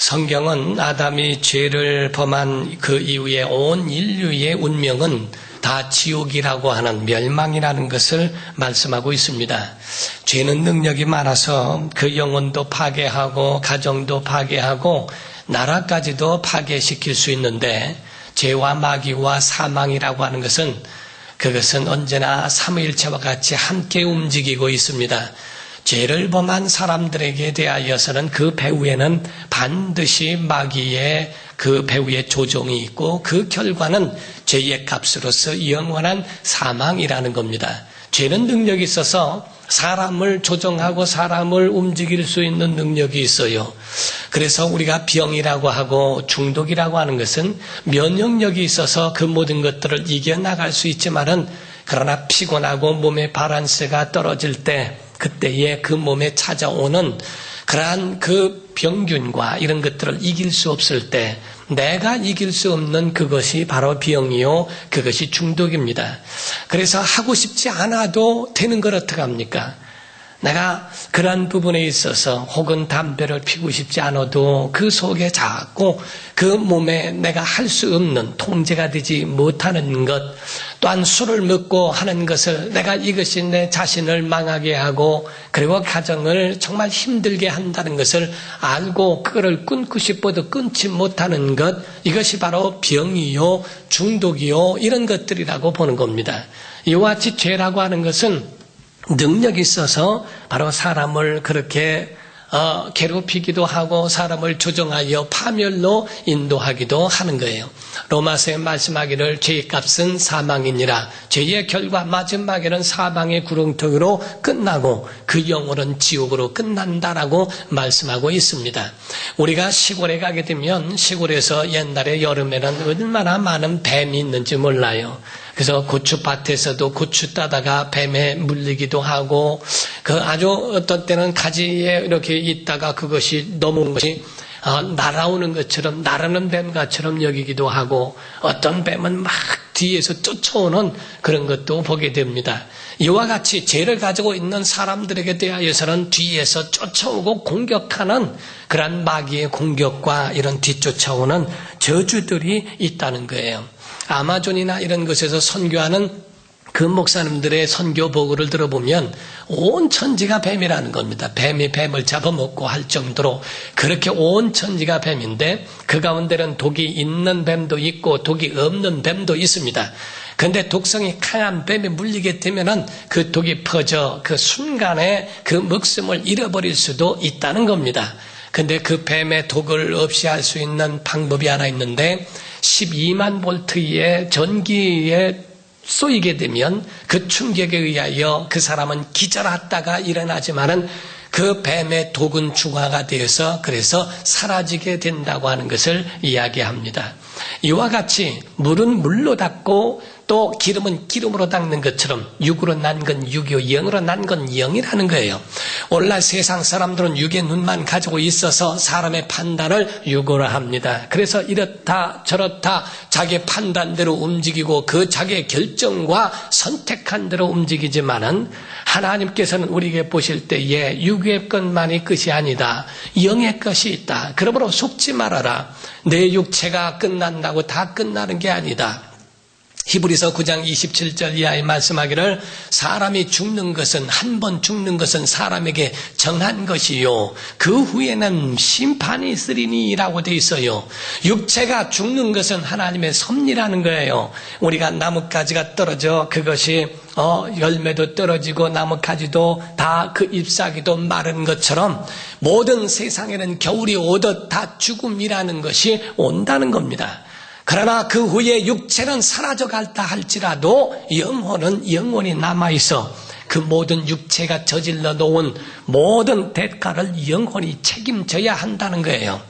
성경은 아담이 죄를 범한 그 이후에 온 인류의 운명은 다 지옥이라고 하는 멸망이라는 것을 말씀하고 있습니다. 죄는 능력이 많아서 그 영혼도 파괴하고 가정도 파괴하고 나라까지도 파괴시킬 수 있는데 죄와 마귀와 사망이라고 하는 것은 그것은 언제나 삼위일체와 같이 함께 움직이고 있습니다. 죄를 범한 사람들에게 대하여서는 그 배후에는 반드시 마귀의 그 배후의 조종이 있고 그 결과는 죄의 값으로서 영원한 사망이라는 겁니다. 죄는 능력이 있어서 사람을 조종하고 사람을 움직일 수 있는 능력이 있어요. 그래서 우리가 병이라고 하고 중독이라고 하는 것은 면역력이 있어서 그 모든 것들을 이겨나갈 수 있지만은 그러나 피곤하고 몸의 바란스가 떨어질 때 그때에 그 몸에 찾아오는 그러한 그 병균과 이런 것들을 이길 수 없을 때 내가 이길 수 없는 그것이 바로 병이요 그것이 중독입니다. 그래서 하고 싶지 않아도 되는 걸 어떡합니까? 내가 그런 부분에 있어서 혹은 담배를 피우고 싶지 않아도 그 속에 자꾸 그 몸에 내가 할 수 없는 통제가 되지 못하는 것 또한 술을 먹고 하는 것을 내가 이것이 내 자신을 망하게 하고 그리고 가정을 정말 힘들게 한다는 것을 알고 그거를 끊고 싶어도 끊지 못하는 것 이것이 바로 병이요 중독이요 이런 것들이라고 보는 겁니다. 이와 같이 죄라고 하는 것은 능력이 있어서 바로 사람을 그렇게 괴롭히기도 하고 사람을 조종하여 파멸로 인도하기도 하는 거예요. 로마서에 말씀하기를 죄의 값은 사망이니라. 죄의 결과 마지막에는 사망의 구렁텅이로 끝나고 그 영혼은 지옥으로 끝난다라고 말씀하고 있습니다. 우리가 시골에 가게 되면 시골에서 옛날에 여름에는 얼마나 많은 뱀이 있는지 몰라요. 그래서 고추밭에서도 고추 따다가 뱀에 물리기도 하고 그 아주 어떤 때는 가지에 이렇게 있다가 그것이 넘어온 것이 날아오는 것처럼 나르는 뱀같처럼 여기기도 하고 어떤 뱀은 막 뒤에서 쫓아오는 그런 것도 보게 됩니다. 이와 같이 죄를 가지고 있는 사람들에게 대하여서는 뒤에서 쫓아오고 공격하는 그런 마귀의 공격과 이런 뒤쫓아오는 저주들이 있다는 거예요. 아마존이나 이런 곳에서 선교하는 그 목사님들의 선교 보고를 들어보면 온 천지가 뱀이라는 겁니다. 뱀이 뱀을 잡아먹고 할 정도로 그렇게 온 천지가 뱀인데 그 가운데는 독이 있는 뱀도 있고 독이 없는 뱀도 있습니다. 그런데 독성이 강한 뱀에 물리게 되면은 그 독이 퍼져 그 순간에 그 목숨을 잃어버릴 수도 있다는 겁니다. 근데 그 뱀의 독을 없이 할 수 있는 방법이 하나 있는데 12만 볼트의 전기에 쏘이게 되면 그 충격에 의하여 그 사람은 기절하다가 일어나지만은 그 뱀의 독은 중화가 되어서 그래서 사라지게 된다고 하는 것을 이야기합니다. 이와 같이 물은 물로 닦고 또 기름은 기름으로 닦는 것처럼 육으로 난 건 육이요 영으로 난 건 영이라는 거예요. 오늘날 세상 사람들은 육의 눈만 가지고 있어서 사람의 판단을 육으로 합니다. 그래서 이렇다 저렇다 자기 판단대로 움직이고 그 자기의 결정과 선택한 대로 움직이지만은 하나님께서는 우리에게 보실 때에 육의 것만이 끝이 아니다. 영의 것이 있다. 그러므로 속지 말아라. 내 육체가 끝난다고 다 끝나는 게 아니다. 히브리서 9장 27절 이하에 말씀하기를 사람이 죽는 것은 한 번 죽는 것은 사람에게 정한 것이요 그 후에는 심판이 있으리니라고 돼 있어요. 육체가 죽는 것은 하나님의 섭리라는 거예요. 우리가 나뭇가지가 떨어져 그것이 열매도 떨어지고 나뭇가지도 다 그 잎사귀도 마른 것처럼 모든 세상에는 겨울이 오듯 다 죽음이라는 것이 온다는 겁니다. 그러나 그 후에 육체는 사라져갈다 할지라도 영혼은 영원히 남아있어 그 모든 육체가 저질러 놓은 모든 대가를 영혼이 책임져야 한다는 거예요.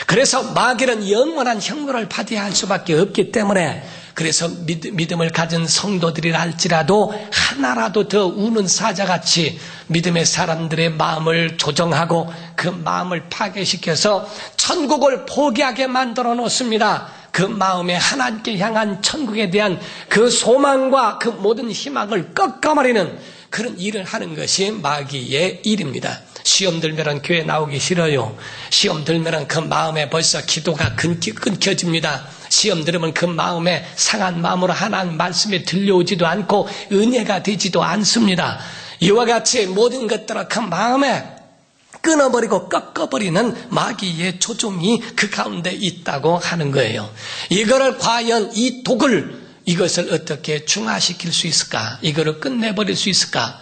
그래서 마귀는 영원한 형벌을 받아야 할 수밖에 없기 때문에 그래서 믿음을 가진 성도들이라 할지라도 하나라도 더 우는 사자같이 믿음의 사람들의 마음을 조정하고 그 마음을 파괴시켜서 천국을 포기하게 만들어 놓습니다. 그 마음에 하나님께 향한 천국에 대한 그 소망과 그 모든 희망을 꺾어버리는 그런 일을 하는 것이 마귀의 일입니다. 시험 들면은 교회 나오기 싫어요. 시험 들면은 그 마음에 벌써 기도가 끊겨집니다. 시험 들으면 그 마음에 상한 마음으로 하나님 말씀이 들려오지도 않고 은혜가 되지도 않습니다. 이와 같이 모든 것들을 그 마음에 끊어버리고 꺾어버리는 마귀의 조종이 그 가운데 있다고 하는 거예요. 이거를 과연 이 독을 이것을 어떻게 중화시킬 수 있을까? 이거를 끝내버릴 수 있을까?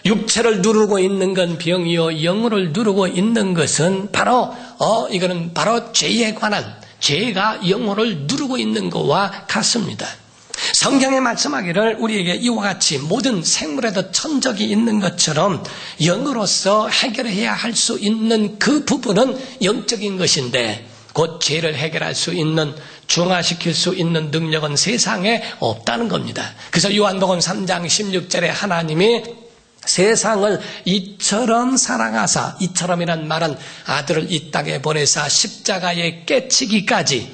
육체를 누르고 있는 건 병이요, 영을 누르고 있는 것은 바로 이거는 바로 죄에 관한, 죄가 영혼을 누르고 있는 것과 같습니다. 성경에 말씀하기를 우리에게 이와 같이 모든 생물에도 천적이 있는 것처럼 영으로서 해결해야 할 수 있는 그 부분은 영적인 것인데, 곧 죄를 해결할 수 있는, 중화시킬 수 있는 능력은 세상에 없다는 겁니다. 그래서 요한복음 3장 16절에 하나님이 세상을 이처럼 사랑하사, 이처럼이란 말은 아들을 이 땅에 보내사 십자가에 깨트리기까지,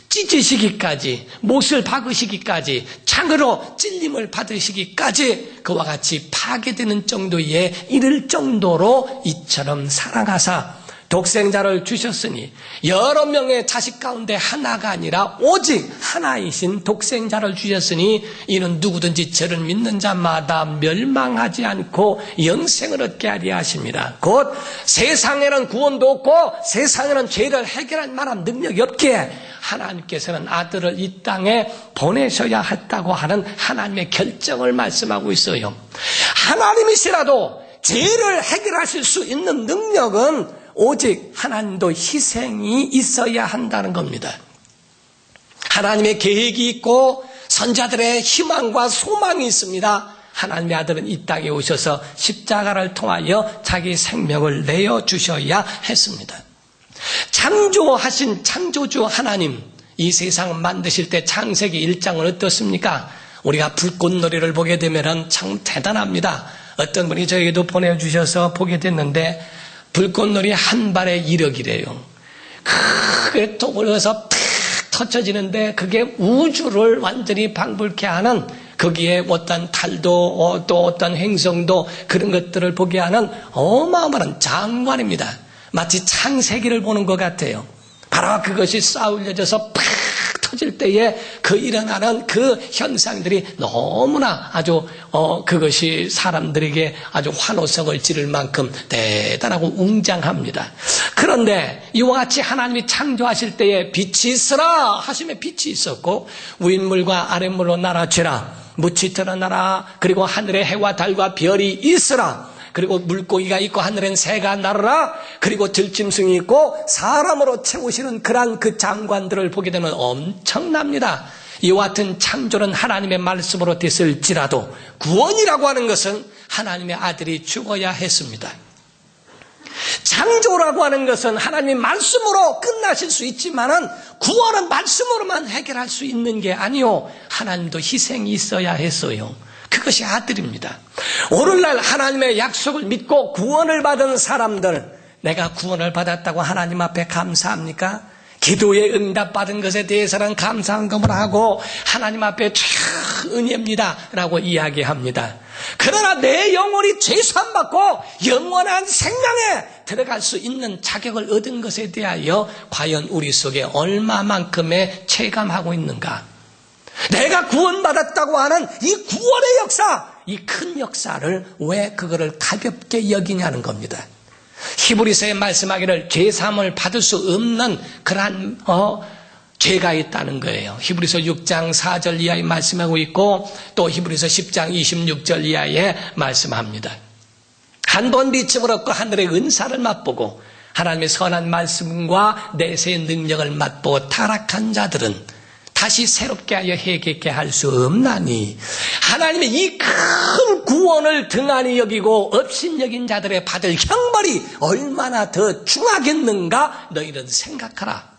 찢으시기까지, 못을 박으시기까지, 창으로 찔림을 받으시기까지 그와 같이 파괴되는 정도에 이를 정도로 이처럼 사랑하사 독생자를 주셨으니, 여러 명의 자식 가운데 하나가 아니라 오직 하나이신 독생자를 주셨으니 이는 누구든지 저를 믿는 자마다 멸망하지 않고 영생을 얻게 하려 하십니다. 곧 세상에는 구원도 없고 세상에는 죄를 해결할 만한 능력이 없기에 하나님께서는 아들을 이 땅에 보내셔야 했다고 하는 하나님의 결정을 말씀하고 있어요. 하나님이시라도 죄를 해결하실 수 있는 능력은 오직 하나님도 희생이 있어야 한다는 겁니다. 하나님의 계획이 있고 선자들의 희망과 소망이 있습니다. 하나님의 아들은 이 땅에 오셔서 십자가를 통하여 자기 생명을 내어주셔야 했습니다. 창조하신 창조주 하나님, 이 세상을 만드실 때 창세기 1장은 어떻습니까? 우리가 불꽃놀이를 보게 되면 참 대단합니다. 어떤 분이 저에게도 보내주셔서 보게 됐는데 불꽃놀이 한 발에 1억이래요. 크게 돌려서 탁 터쳐지는데 그게 우주를 완전히 방불케 하는, 거기에 어떤 달도 또 어떤 행성도 그런 것들을 보게 하는 어마어마한 장관입니다. 마치 창세기를 보는 것 같아요. 바로 그것이 쌓아올려져서 팍 터질 때에 그 일어나는 그 현상들이 너무나 아주 그것이 사람들에게 아주 환호성을 지를 만큼 대단하고 웅장합니다. 그런데 이와 같이 하나님이 창조하실 때에 빛이 있으라 하시면 빛이 있었고, 위인물과 아랫물로 나라치라, 묻이 드러나라, 그리고 하늘에 해와 달과 별이 있으라, 그리고 물고기가 있고 하늘엔 새가 날아라, 그리고 들짐승이 있고 사람으로 채우시는 그러한 그 장관들을 보게 되면 엄청납니다. 이와 같은 창조는 하나님의 말씀으로 됐을지라도 구원이라고 하는 것은 하나님의 아들이 죽어야 했습니다. 창조라고 하는 것은 하나님의 말씀으로 끝나실 수 있지만은 구원은 말씀으로만 해결할 수 있는 게 아니요, 하나님도 희생이 있어야 했어요. 그것이 아들입니다. 오늘날 하나님의 약속을 믿고 구원을 받은 사람들, 내가 구원을 받았다고 하나님 앞에 감사합니까? 기도에 응답받은 것에 대해서는 감사한금을 하고 하나님 앞에 은혜입니다 라고 이야기합니다. 그러나 내 영혼이 죄사함받고 영원한 생명에 들어갈 수 있는 자격을 얻은 것에 대하여 과연 우리 속에 얼마만큼의 체감하고 있는가? 내가 구원받았다고 하는 이 구원의 역사, 이 큰 역사를 왜 그거를 가볍게 여기냐는 겁니다. 히브리서에 말씀하기를 죄사함을 받을 수 없는 그러한 죄가 있다는 거예요. 히브리서 6장 4절 이하에 말씀하고 있고 또 히브리서 10장 26절 이하에 말씀합니다. 한 번 비침을 얻고 하늘의 은사를 맛보고 하나님의 선한 말씀과 내세의 능력을 맛보고 타락한 자들은 다시 새롭게 하여 회개케 할 수 없나니, 하나님의 이 큰 구원을 등한히 여기고 업신여긴 자들의 받을 형벌이 얼마나 더 중하겠는가 너희는 생각하라.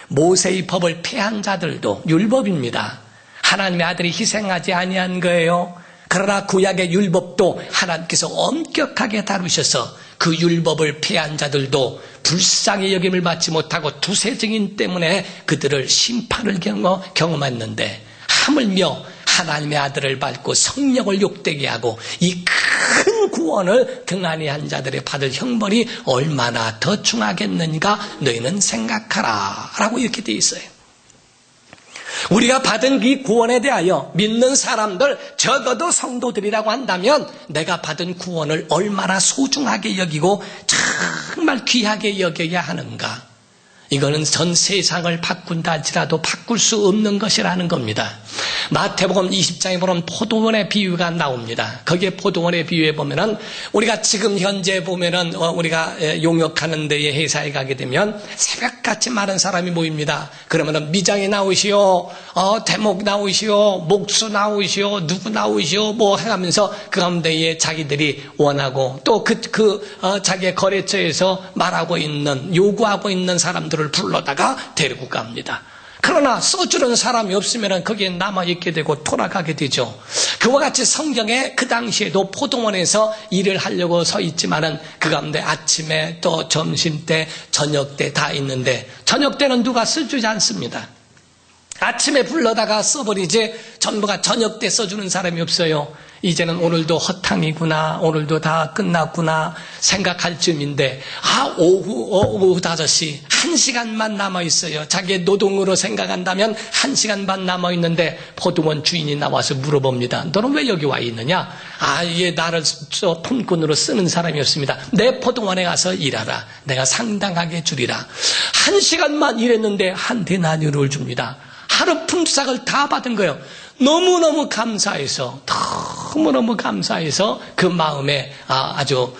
모세의 법을 폐한 자들도 율법입니다. 하나님의 아들이 희생하지 아니한 거예요. 그러나 구약의 율법도 하나님께서 엄격하게 다루셔서 그 율법을 폐한 자들도 불쌍히 여김을 받지 못하고 두세 증인 때문에 그들을 심판을 경험했는데, 하물며 하나님의 아들을 밟고 성령을 욕되게 하고 이 큰 구원을 등한히 한 자들이 받을 형벌이 얼마나 더 중하겠는가 너희는 생각하라 라고 이렇게 되어 있어요. 우리가 받은 이 구원에 대하여 믿는 사람들, 적어도 성도들이라고 한다면 내가 받은 구원을 얼마나 소중하게 여기고 정말 귀하게 여겨야 하는가. 이거는 전 세상을 바꾼다 할지라도 바꿀 수 없는 것이라는 겁니다. 마태복음 20장에 보면 포도원의 비유가 나옵니다. 거기에 포도원의 비유에 보면은 우리가 지금 현재 보면은 우리가 용역하는 데에 회사에 가게 되면 새벽같이 많은 사람이 모입니다. 그러면은 미장이 나오시오, 대목 나오시오, 목수 나오시오, 누구 나오시오 뭐 하면서 그 가운데에 자기들이 원하고 또 자기의 거래처에서 말하고 있는 요구하고 있는 사람들 을 불러다가 데리고 갑니다. 그러나 써주는 사람이 없으면 거기에 남아있게 되고 돌아가게 되죠. 그와 같이 성경에 그 당시에도 포도원에서 일을 하려고 서 있지만은 그 가운데 아침에 또 점심때 저녁때 다 있는데 저녁때는 누가 써주지 않습니다. 아침에 불러다가 써버리지 전부가 저녁때 써주는 사람이 없어요. 이제는 오늘도 허탕이구나, 오늘도 다 끝났구나 생각할 즈음인데 오후 5시 1시간만 남아있어요. 자기의 노동으로 생각한다면 1시간 반 남아있는데 포도원 주인이 나와서 물어봅니다. 너는 왜 여기 와 있느냐? 얘 나를 품꾼으로 쓰는 사람이었습니다. 내 포도원에 가서 일하라. 내가 상당하게 주리라. 1시간만 일했는데 한 데나리온을 줍니다. 하루 품삯을 다 받은 거예요. 너무너무 감사해서 그 마음에 아주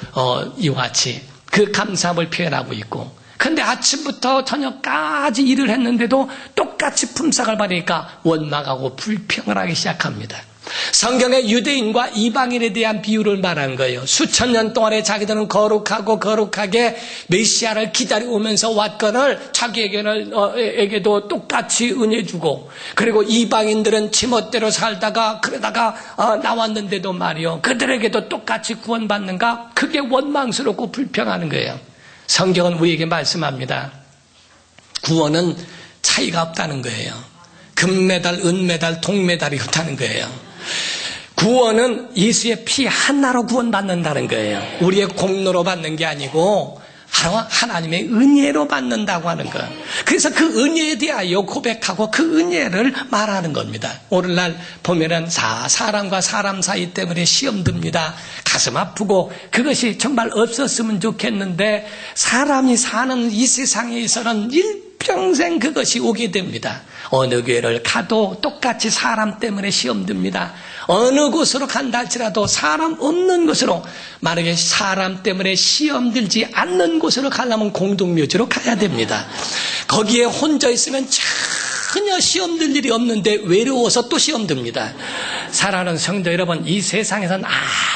이와 같이 그 감사함을 표현하고 있고, 근데 아침부터 저녁까지 일을 했는데도 똑같이 품삯을 받으니까 원망하고 불평을 하기 시작합니다. 성경의 유대인과 이방인에 대한 비유를 말한 거예요. 수천 년 동안에 자기들은 거룩하게 메시아를 기다려오면서 왔거늘 자기에게도 똑같이 은혜 주고, 그리고 이방인들은 지멋대로 살다가 그러다가 나왔는데도 말이요, 그들에게도 똑같이 구원받는가? 그게 원망스럽고 불평하는 거예요. 성경은 우리에게 말씀합니다. 구원은 차이가 없다는 거예요. 금메달, 은메달, 동메달이 없다는 거예요. 구원은 예수의 피 하나로 구원받는다는 거예요. 우리의 공로로 받는 게 아니고 하나님의 은혜로 받는다고 하는 거예요. 그래서 그 은혜에 대하여 고백하고 그 은혜를 말하는 겁니다. 오늘날 보면은 사람과 사람 사이 때문에 시험 듭니다. 가슴 아프고 그것이 정말 없었으면 좋겠는데 사람이 사는 이 세상에서는 일평생 그것이 오게 됩니다. 어느 교회를 가도 똑같이 사람 때문에 시험 듭니다. 어느 곳으로 간다 할지라도 사람 없는 곳으로, 만약에 사람 때문에 시험 들지 않는 곳으로 가려면 공동묘지로 가야 됩니다. 거기에 혼자 있으면 전혀 시험 들 일이 없는데 외로워서 또 시험 듭니다. 사랑하는 성도 여러분, 이 세상에선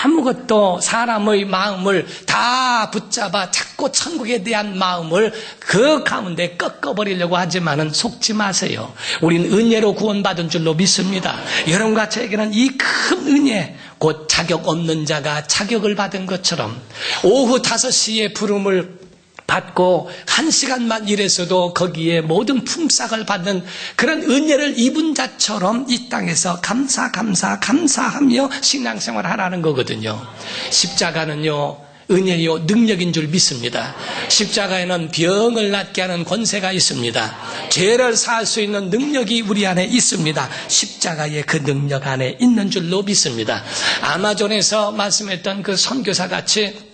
아무것도 사람의 마음을 다 붙잡아 자꾸 천국에 대한 마음을 그 가운데 꺾어버리려고 하지만은 속지 마세요. 우린 은혜로 구원받은 줄로 믿습니다. 여러분과 저에게는 이 큰 은혜, 곧 자격 없는 자가 자격을 받은 것처럼 오후 5시에 부름을 받고 1시간만 일했어도 거기에 모든 품삯을 받는 그런 은혜를 입은 자처럼 이 땅에서 감사하며 신앙생활을 하라는 거거든요. 십자가는요, 은혜요, 능력인 줄 믿습니다. 십자가에는 병을 낫게 하는 권세가 있습니다. 죄를 사할 수 있는 능력이 우리 안에 있습니다. 십자가의 그 능력 안에 있는 줄로 믿습니다. 아마존에서 말씀했던 그 선교사 같이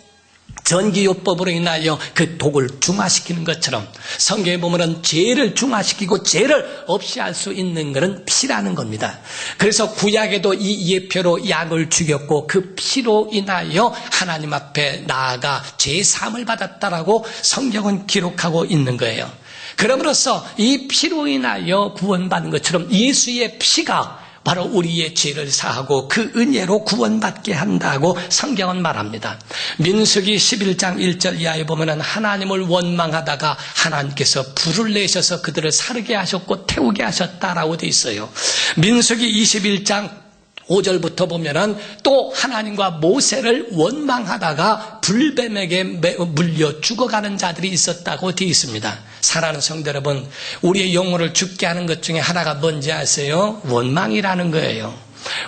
전기요법으로 인하여 그 독을 중화시키는 것처럼 성경에 보면은 죄를 중화시키고 죄를 없이 할 수 있는 것은 피라는 겁니다. 그래서 구약에도 이 예표로 약을 죽였고 그 피로 인하여 하나님 앞에 나아가 죄 사함을 받았다라고 성경은 기록하고 있는 거예요. 그럼으로써 이 피로 인하여 구원받는 것처럼 예수의 피가 바로 우리의 죄를 사하고 그 은혜로 구원받게 한다고 성경은 말합니다. 민수기 11장 1절 이하에 보면 하나님을 원망하다가 하나님께서 불을 내셔서 그들을 사르게 하셨고 태우게 하셨다라고 되어 있어요. 민수기 21장 5절부터 보면은 또 하나님과 모세를 원망하다가 불뱀에게 물려 죽어가는 자들이 있었다고 되어 있습니다. 사랑하는 성도 여러분, 우리의 영혼을 죽게 하는 것 중에 하나가 뭔지 아세요? 원망이라는 거예요.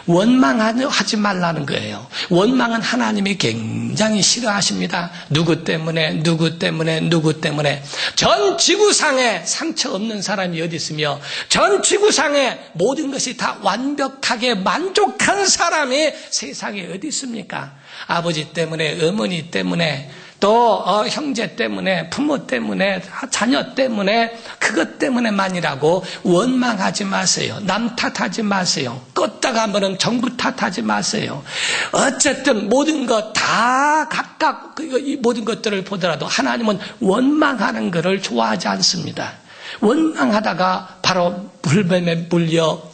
원망하지 말라는 거예요. 원망은 하나님이 굉장히 싫어하십니다. 누구 때문에 전 지구상에 상처 없는 사람이 어디 있으며 전 지구상에 모든 것이 다 완벽하게 만족한 사람이 세상에 어디 있습니까? 아버지 때문에, 어머니 때문에, 또 형제 때문에, 부모 때문에, 자녀 때문에, 그것 때문에만이라고 원망하지 마세요. 남 탓하지 마세요. 껐다가 한번은 정부 탓하지 마세요. 어쨌든 모든 것 다 각각 이 모든 것들을 보더라도 하나님은 원망하는 것을 좋아하지 않습니다. 원망하다가 바로 불뱀에 물려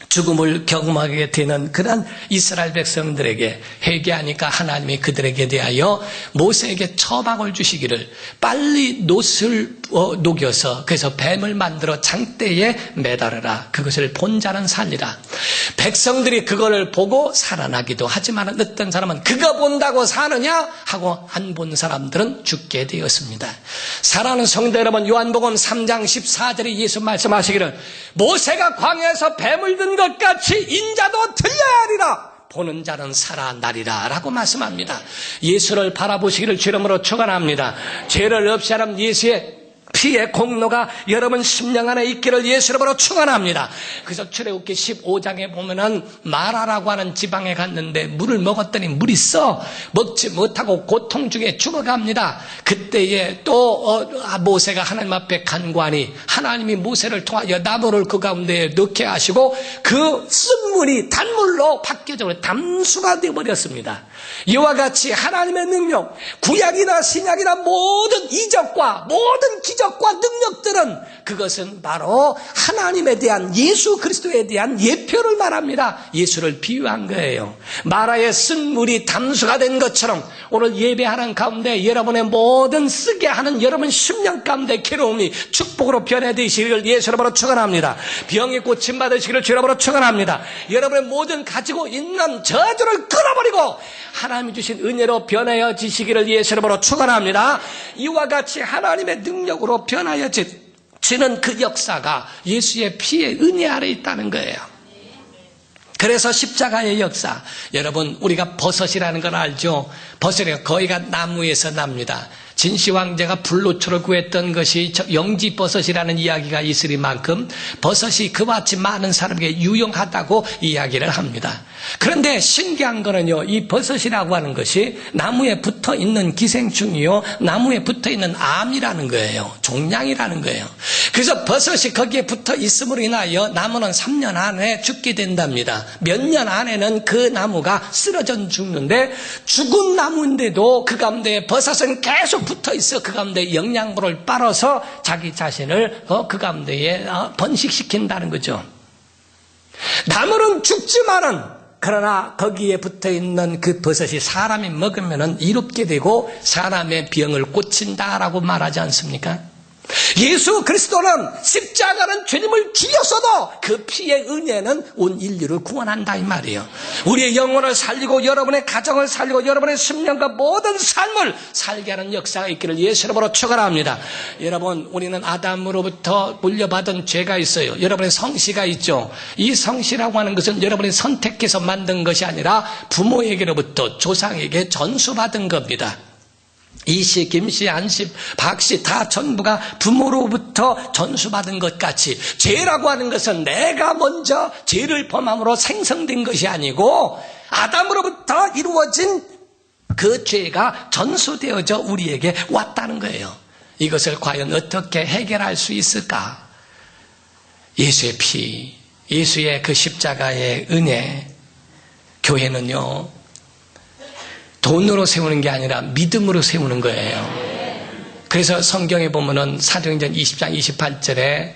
죽음을 경험하게 되는 그런 이스라엘 백성들에게 회개하니까 하나님이 그들에게 대하여 모세에게 처방을 주시기를 빨리 놋을 녹여서 그래서 뱀을 만들어 장대에 매달아라. 그것을 본 자는 살리라. 백성들이 그거를 보고 살아나기도 하지만 어떤 사람은 그거 본다고 사느냐 하고 안 본 사람들은 죽게 되었습니다. 사랑하는 성도 여러분, 요한복음 3장 14절에 예수 말씀하시기를 모세가 광야에서 뱀을 든 것 같이 인자도 들려야 하리라. 보는 자는 살아나리라 라고 말씀합니다. 예수를 바라보시기를 주름으로 축원합니다. 죄를 없이 하는 예수의 피의 공로가 여러분 심령 안에 있기를 예수로 축원합니다. 그래서 출애굽기 15장에 보면은 마라라고 하는 지방에 갔는데 물을 먹었더니 물이 써 먹지 못하고 고통 중에 죽어갑니다. 그때에 또 모세가 하나님 앞에 간구하니 하나님이 모세를 통하여 나무를 그 가운데에 넣게 하시고 그 쓴물이 단물로 바뀌어져 담수가 되어버렸습니다. 이와 같이 하나님의 능력, 구약이나 신약이나 모든 이적과 모든 기적과 능력들은 그것은 바로 하나님에 대한 예수 그리스도에 대한 예표를 말합니다. 예수를 비유한 거예요. 마라의 쓴물이 담수가 된 것처럼 오늘 예배하는 가운데 여러분의 모든 쓰게 하는 여러분 심령 가운데 괴로움이 축복으로 변해되시기를 예수로 축원합니다. 병이 고침받으시기를 주로 축원합니다. 여러분의 모든 가지고 있는 저주를 끊어버리고 하나님이 주신 은혜로 변하여지시기를 예수로 축원합니다. 이와 같이 하나님의 능력으로 변하여지는 그 역사가 예수의 피의 은혜 아래 있다는 거예요. 그래서 십자가의 역사, 여러분 우리가 버섯이라는 걸 알죠? 버섯이 거의가 나무에서 납니다. 진시황제가 불로초를 구했던 것이 영지버섯이라는 이야기가 있으리만큼 버섯이 그와 같이 많은 사람에게 유용하다고 이야기를 합니다. 그런데 신기한 거는요, 이 버섯이라고 하는 것이 나무에 붙어있는 기생충이요, 나무에 붙어있는 암이라는 거예요. 종양이라는 거예요. 그래서 버섯이 거기에 붙어 있음으로 인하여 나무는 3년 안에 죽게 된답니다. 몇 년 안에는 그 나무가 쓰러져 죽는데 죽은 나무인데도 그 가운데 버섯은 계속 붙어 있어 그 가운데 영양분을 빨아서 자기 자신을 그 가운데에 번식시킨다는 거죠. 나무는 죽지만은 그러나 거기에 붙어 있는 그 버섯이 사람이 먹으면은 이롭게 되고 사람의 병을 고친다라고 말하지 않습니까? 예수 그리스도는 십자가는 죄님을 죽였어도 그 피의 은혜는 온 인류를 구원한다 이 말이에요. 우리의 영혼을 살리고 여러분의 가정을 살리고 여러분의 심령과 모든 삶을 살게 하는 역사가 있기를 예수로 축원합니다. 여러분, 우리는 아담으로부터 물려받은 죄가 있어요. 여러분의 성씨가 있죠. 이 성씨라고 하는 것은 여러분이 선택해서 만든 것이 아니라 부모에게로부터 조상에게 전수받은 겁니다. 이씨, 김씨, 안씨, 박씨 다 전부가 부모로부터 전수받은 것 같이 죄라고 하는 것은 내가 먼저 죄를 범함으로 생성된 것이 아니고 아담으로부터 이루어진 그 죄가 전수되어져 우리에게 왔다는 거예요. 이것을 과연 어떻게 해결할 수 있을까? 예수의 피, 예수의 그 십자가의 은혜, 교회는요 돈으로 세우는 게 아니라 믿음으로 세우는 거예요. 그래서 성경에 보면은 사도행전 20장 28절에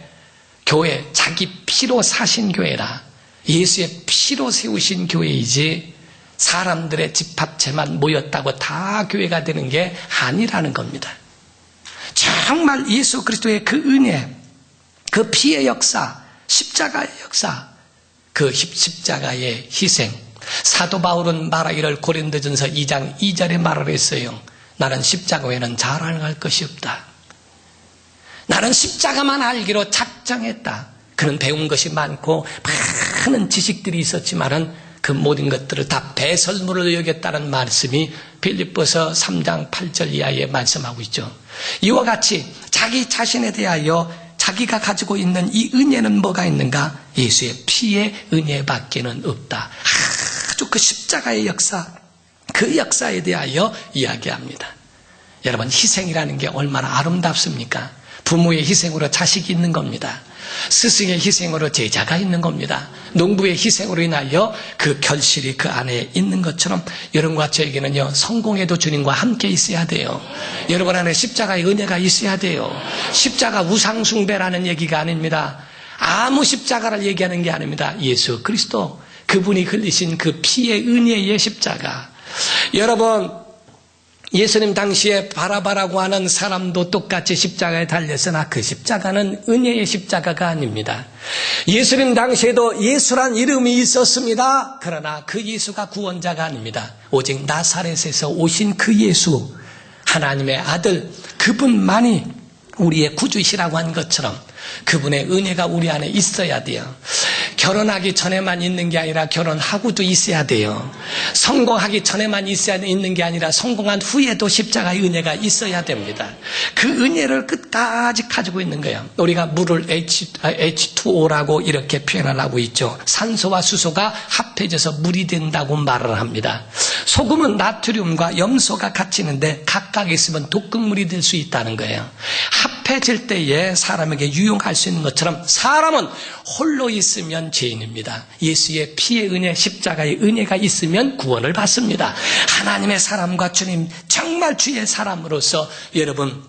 교회, 자기 피로 사신 교회라. 예수의 피로 세우신 교회이지 사람들의 집합체만 모였다고 다 교회가 되는 게 아니라는 겁니다. 정말 예수 그리스도의 그 은혜, 그 피의 역사, 십자가의 역사, 그 십자가의 희생, 사도 바울은 말하기를 고린도전서 2장 2절에 말을 했어요. 나는 십자가 외에는 자랑할 것이 없다. 나는 십자가만 알기로 작정했다. 그는 배운 것이 많고 많은 지식들이 있었지만은 그 모든 것들을 다 배설물로 여겼다는 말씀이 빌립보서 3장 8절 이하에 말씀하고 있죠. 이와 같이 자기 자신에 대하여 자기가 가지고 있는 이 은혜는 뭐가 있는가? 예수의 피의 은혜밖에는 없다. 아주 그 십자가의 역사, 그 역사에 대하여 이야기합니다. 여러분, 희생이라는 게 얼마나 아름답습니까? 부모의 희생으로 자식이 있는 겁니다. 스승의 희생으로 제자가 있는 겁니다. 농부의 희생으로 인하여 그 결실이 그 안에 있는 것처럼 여러분과 저에게는요, 성공에도 주님과 함께 있어야 돼요. 여러분 안에 십자가의 은혜가 있어야 돼요. 십자가 우상숭배라는 얘기가 아닙니다. 아무 십자가를 얘기하는 게 아닙니다. 예수 그리스도, 그분이 흘리신 그 피의 은혜의 십자가. 여러분, 예수님 당시에 바라바라고 하는 사람도 똑같이 십자가에 달렸으나 그 십자가는 은혜의 십자가가 아닙니다. 예수님 당시에도 예수란 이름이 있었습니다. 그러나 그 예수가 구원자가 아닙니다. 오직 나사렛에서 오신 그 예수, 하나님의 아들, 그분만이 우리의 구주시라고 한 것처럼 그분의 은혜가 우리 안에 있어야 돼요. 결혼하기 전에만 있는 게 아니라 결혼하고도 있어야 돼요. 성공하기 전에만 있는 게 아니라 성공한 후에도 십자가의 은혜가 있어야 됩니다. 그 은혜를 끝까지 가지고 있는 거예요. 우리가 물을 H2O라고 이렇게 표현을 하고 있죠. 산소와 수소가 합해져서 물이 된다고 말을 합니다. 소금은 나트륨과 염소가 같이 있는데 각각 있으면 독극물이 될 수 있다는 거예요. 합해질 때에 사람에게 유용할 수 있는 것처럼 사람은 홀로 있으면 죄인입니다. 예수의 피의 은혜, 십자가의 은혜가 있으면 구원을 받습니다. 하나님의 사람과 주님, 정말 주의 사람으로서 여러분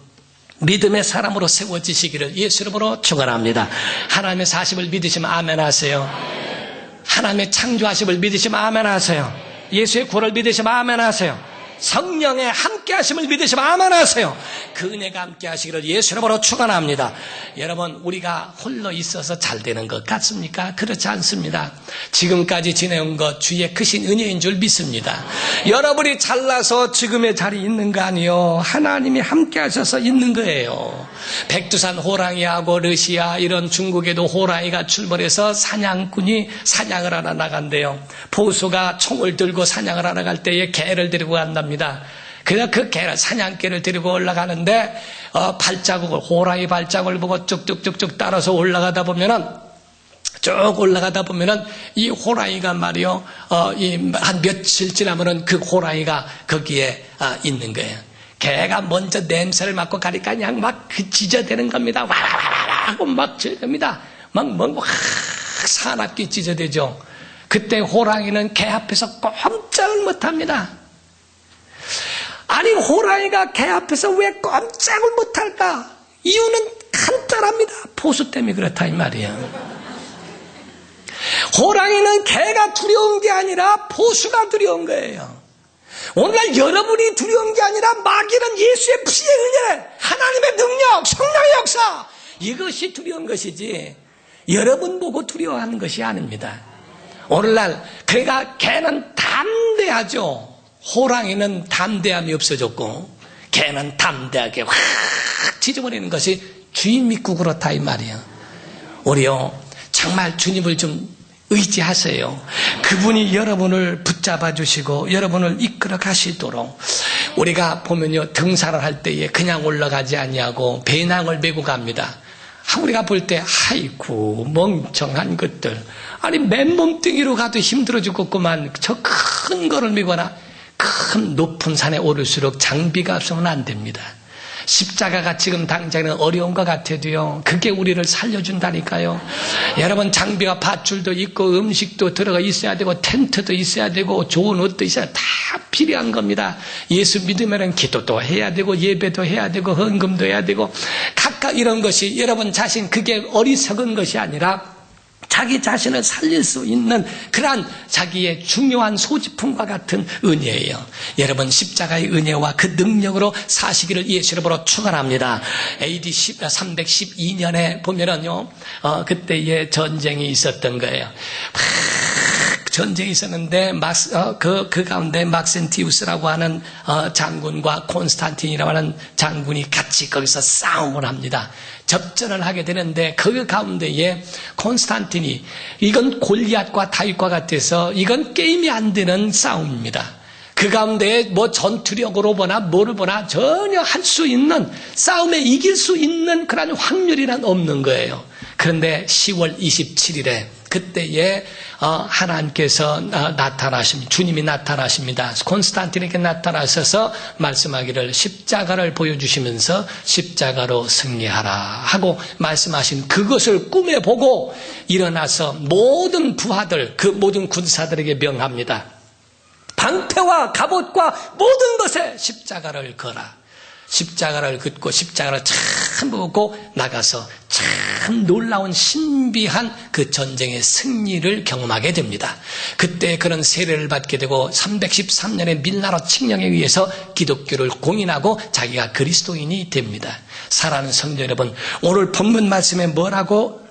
믿음의 사람으로 세워지시기를 예수 이름으로 축원합니다. 하나님의 사심을 믿으시면 아멘 하세요. 하나님의 창조하심을 믿으시면 아멘 하세요. 예수의 구원을 믿으시면 아멘 하세요. 성령의 함께 하심을 믿으시면 아멘 하세요. 그 은혜가 함께 하시기를 예수 이름으로 축원합니다. 여러분, 우리가 홀로 있어서 잘 되는 것 같습니까? 그렇지 않습니다. 지금까지 지내온 것 주의 크신 은혜인 줄 믿습니다. 여러분이 잘나서 지금의 자리에 있는 거 아니요, 하나님이 함께 하셔서 있는 거예요. 백두산 호랑이하고 러시아 이런 중국에도 호랑이가 출몰해서 사냥꾼이 사냥을 하러 나간대요. 보수가 총을 들고 사냥을 하러 갈 때에 개를 데리고 간답니다. 그래서 그 개를, 사냥개를 데리고 올라가는데 발자국을, 호랑이 발자국을 보고 쭉쭉쭉쭉 따라서 올라가다 보면은 이 호랑이가 말이요, 한 며칠 지나면은 그 호랑이가 거기에 있는 거예요. 개가 먼저 냄새를 맡고 가니까 그냥 막 찢어대는 겁니다. 와라라라 하고 막 찢어댑니다. 막 사납게 찢어대죠. 그때 호랑이는 개 앞에서 꼼짝을 못합니다. 아니, 호랑이가 개 앞에서 왜 꼼짝을 못할까? 이유는 간단합니다. 보수 때문에 그렇다 이 말이에요. 호랑이는 개가 두려운 게 아니라 보수가 두려운 거예요. 오늘날 여러분이 두려운 게 아니라 마귀는 예수의 피의 은혜, 하나님의 능력, 성령의 역사, 이것이 두려운 것이지 여러분 보고 두려워하는 것이 아닙니다. 오늘날 그러니까 개는 담대하죠. 호랑이는 담대함이 없어졌고 개는 담대하게 확 찢어버리는 것이 주인 믿고 그렇다 이 말이에요. 우리요, 정말 주님을 좀 의지하세요. 그분이 여러분을 붙잡아 주시고 여러분을 이끌어 가시도록. 우리가 보면요, 등산을 할 때에 그냥 올라가지 아니하고 배낭을 메고 갑니다. 우리가 볼 때 아이고 멍청한 것들, 아니 맨몸뚱이로 가도 힘들어 죽겠구만. 저 큰 거를 메거나 큰 높은 산에 오를수록 장비가 없으면 안 됩니다. 십자가가 지금 당장은 어려운 것 같아도요, 그게 우리를 살려준다니까요. 여러분, 장비가 밧줄도 있고 음식도 들어가 있어야 되고 텐트도 있어야 되고 좋은 옷도 있어야 다 필요한 겁니다. 예수 믿으면 기도도 해야 되고 예배도 해야 되고 헌금도 해야 되고 각각 이런 것이 여러분 자신, 그게 어리석은 것이 아니라 자기 자신을 살릴 수 있는 그러한 자기의 중요한 소지품과 같은 은혜예요. 여러분, 십자가의 은혜와 그 능력으로 사시기를 예수 이름으로 축원합니다. AD 312년에 보면은요, 그때의 전쟁이 있었던 거예요. 전쟁이 있었는데 그 가운데 막센티우스라고 하는 장군과 콘스탄틴이라고 하는 장군이 같이 거기서 싸움을 합니다. 접전을 하게 되는데 그 가운데에 콘스탄틴이 이건 골리앗과 다윗과 같아서 이건 게임이 안 되는 싸움입니다. 그 가운데 뭐 전투력으로 보나 뭐를 보나 전혀 할 수 있는 싸움에 이길 수 있는 그런 확률이란 없는 거예요. 그런데 10월 27일에 그때에 하나님께서 나타나십니다. 주님이 나타나십니다. 콘스탄틴에게 나타나셔서 말씀하기를 십자가를 보여주시면서 십자가로 승리하라 하고 말씀하신 그것을 꿈에 보고 일어나서 모든 부하들, 그 모든 군사들에게 명합니다. 방패와 갑옷과 모든 것에 십자가를 거라. 십자가를 긋고 십자가를 참 보고 나가서 참 놀라운 신비한 그 전쟁의 승리를 경험하게 됩니다. 그때 그런 세례를 받게 되고 313년의 밀나로 칙령에 의해서 기독교를 공인하고 자기가 그리스도인이 됩니다. 사랑하는 성도 여러분, 오늘 본문 말씀에 뭐라고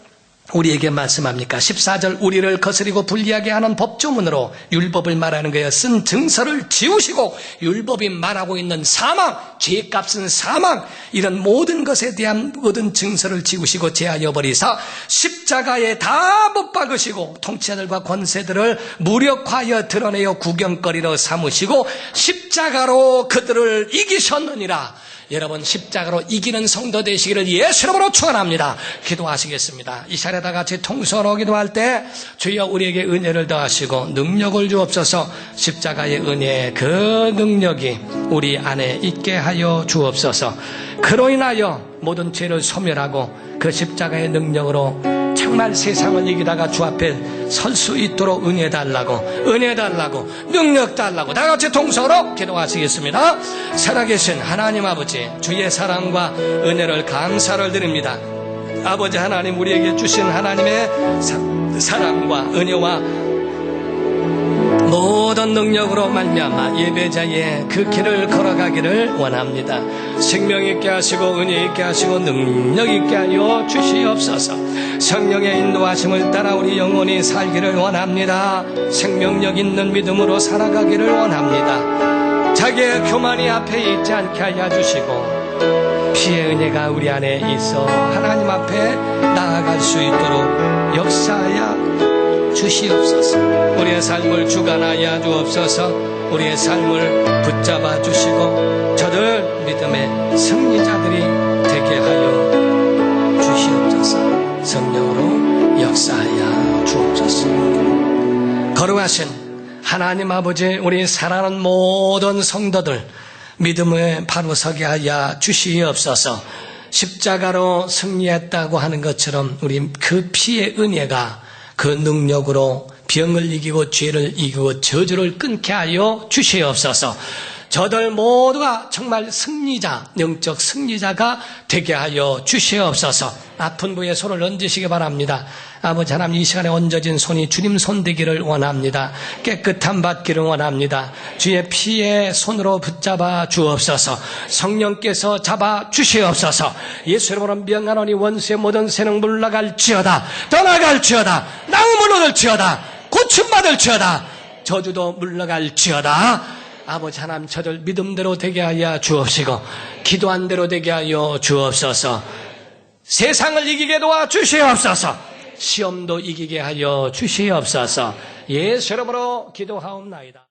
우리에게 말씀합니까? 14절, 우리를 거스리고 불리하게 하는 법조문으로 율법을 말하는 거예요. 쓴 증서를 지우시고 율법이 말하고 있는 사망, 죄값은 사망, 이런 모든 것에 대한 모든 증서를 지우시고 제하여 버리사 십자가에 다 못 박으시고 통치자들과 권세들을 무력하여 드러내어 구경거리로 삼으시고 십자가로 그들을 이기셨느니라. 여러분, 십자가로 이기는 성도 되시기를 예수 이름으로 축원합니다. 기도하시겠습니다. 이 시간에 다 같이 통성으로 기도할 때 주여 우리에게 은혜를 더하시고 능력을 주옵소서. 십자가의 은혜의 그 능력이 우리 안에 있게 하여 주옵소서. 그로 인하여 모든 죄를 소멸하고 그 십자가의 능력으로 정말 세상을 이기다가 주 앞에 설 수 있도록 은혜 달라고 능력 달라고 다 같이 통성으로 기도하시겠습니다. 살아계신 하나님 아버지, 주의 사랑과 은혜를 감사를 드립니다. 아버지 하나님, 우리에게 주신 하나님의 사랑과 은혜와 모든 능력으로 말미암아 예배자의 그 길을 걸어가기를 원합니다. 생명 있게 하시고 은혜 있게 하시고 능력 있게 하여 주시옵소서. 성령의 인도하심을 따라 우리 영혼이 살기를 원합니다. 생명력 있는 믿음으로 살아가기를 원합니다. 자기의 교만이 앞에 있지 않게 하여 주시고 피의 은혜가 우리 안에 있어 하나님 앞에 나아갈 수 있도록 역사하여 주시옵소서. 우리의 삶을 주관하여 주옵소서. 우리의 삶을 붙잡아 주시고 저들 믿음의 승리자들이 되게 하여 주시옵소서. 성령으로 역사하여 주옵소서. 거룩하신 하나님 아버지, 우리 사랑하는 모든 성도들 믿음에 바로 서게 하여 주시옵소서. 십자가로 승리했다고 하는 것처럼 우리 그 피의 은혜가 그 능력으로 병을 이기고 죄를 이기고 저주를 끊게 하여 주시옵소서. 저들 모두가 정말 승리자, 영적 승리자가 되게 하여 주시옵소서. 아픈 부에 손을 얹으시기 바랍니다. 아버지 하나님, 이 시간에 얹어진 손이 주님 손 되기를 원합니다. 깨끗함 받기를 원합니다. 주의 피의 손으로 붙잡아 주옵소서. 성령께서 잡아 주시옵소서. 예수 이름으로 명하노니 원수의 모든 세능 물러갈지어다. 떠나갈지어다. 낭을 얻을지어다. 고침받을지어다. 저주도 물러갈지어다. 아버지 하나님, 저들 믿음대로 되게 하여 주옵시고 기도한 대로 되게 하여 주옵소서. 세상을 이기게 도와 주시옵소서. 시험도 이기게 하여 주시옵소서. 예수 이름으로 기도하옵나이다.